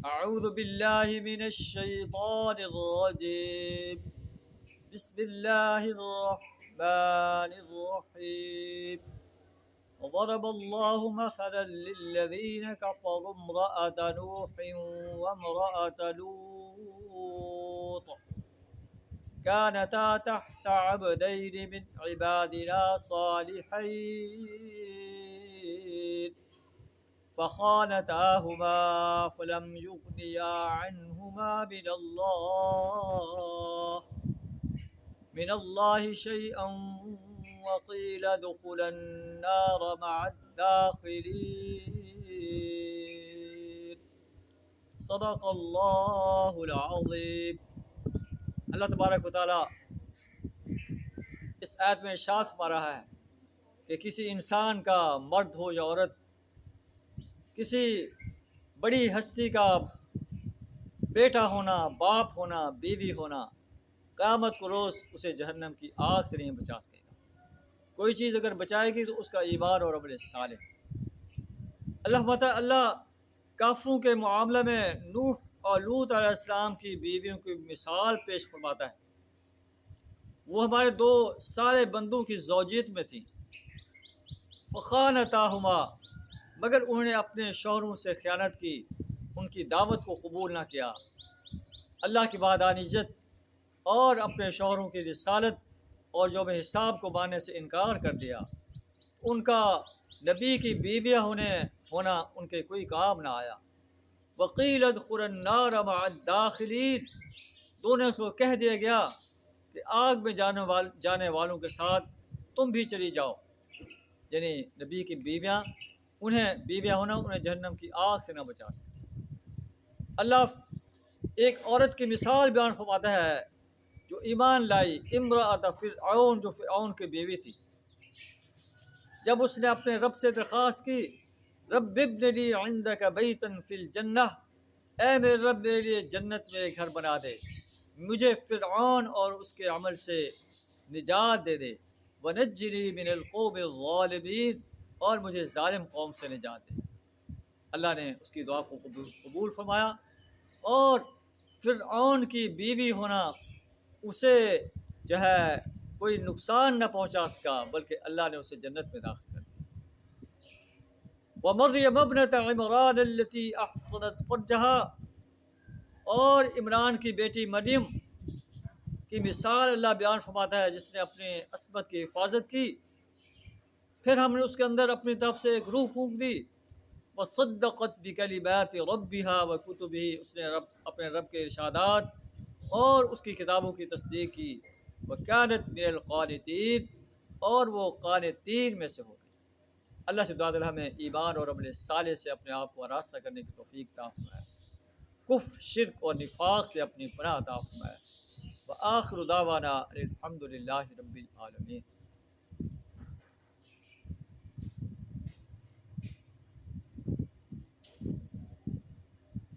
أعوذ بالله من الشيطان الرجيم. بسم الله الرحمن الرحيم. وضرب الله مثلا للذين كفروا امرأة نوح وامرأة لوط كانتا تحت عبدين من عبادنا صالحين فخانتاهما فلم يغنيا عنهما من الله شيئا وقيل ادخلا النار مع الداخلين. صدق اللہ العظیم. اللہ تبارک و تعالیٰ اس آیت میں ارشاد فرما رہا ہے کہ کسی انسان کا، مرد ہو یا عورت، کسی بڑی ہستی کا بیٹا ہونا، باپ ہونا، بیوی ہونا، قیامت کو روز اسے جہنم کی آگ سے نہیں بچا سکے گا. کوئی چیز اگر بچائے گی تو اس کا ایمان اور عمل صالح. اللہ کافروں کے معاملہ میں نوح اور لوط علیہ السلام کی بیویوں کی مثال پیش فرماتا ہے. وہ ہمارے دو سارے بندوں کی زوجیت میں تھیں. فخانتاہما، مگر انہوں نے اپنے شوہروں سے خیانت کی، ان کی دعوت کو قبول نہ کیا، اللہ کی وحدانیت اور اپنے شوہروں کی رسالت اور یوم حساب کو ماننے سے انکار کر دیا. ان کا نبی کی بیویاں ہونا ان کے کوئی کام نہ آیا. وقیل ادخلوا النار مع الداخلین، دونوں کو کہہ دیا گیا کہ آگ میں جانے والوں کے ساتھ تم بھی چلی جاؤ. یعنی نبی کی بیویاں ہونا انہیں جہنم کی آگ سے نہ بچا سکے. اللہ ایک عورت کی مثال بیان فرماتا ہے جو ایمان لائی، امرأۃ فرعون، جو فرعون کی بیوی تھی. جب اس نے اپنے رب سے درخواست کی، رب ابن لی عندک بیتا فی الجنہ، اے میرے رب میرے لیے جنت میں ایک گھر بنا دے، مجھے فرعون اور اس کے عمل سے نجات دے دے، ونجنی من القوم الظالمین، اور مجھے ظالم قوم سے نجات دے. اللہ نے اس کی دعا کو قبول فرمایا، اور فرعون کی بیوی ہونا اسے جو ہے کوئی نقصان نہ پہنچا سکا، بلکہ اللہ نے اسے جنت میں داخل کر دیا. ومریم ابنۃ عمران التی احصنت فرجہا، اور عمران کی بیٹی مریم کی مثال اللہ بیان فرماتا ہے جس نے اپنے عصمت کی حفاظت کی، پھر ہم نے اس کے اندر اپنی طرف سے ایک روح پھونک دی. وصدقت بکلمات ربها وکتبہ، اس نے اپنے رب کے ارشادات اور اس کی کتابوں کی تصدیق کی. وکانت من القانتین، اور وہ قانتین میں سے ہو گئی. اللہ سے دعا دل ہمیں ایمان اور عمل صالح سے اپنے آپ کو آراستہ کرنے کی توفیق عطا فرمائے، کفر، شرک اور نفاق سے اپنی پناہ عطا فرمائے. وآخر دعوانا الحمد للہ رب العالمین.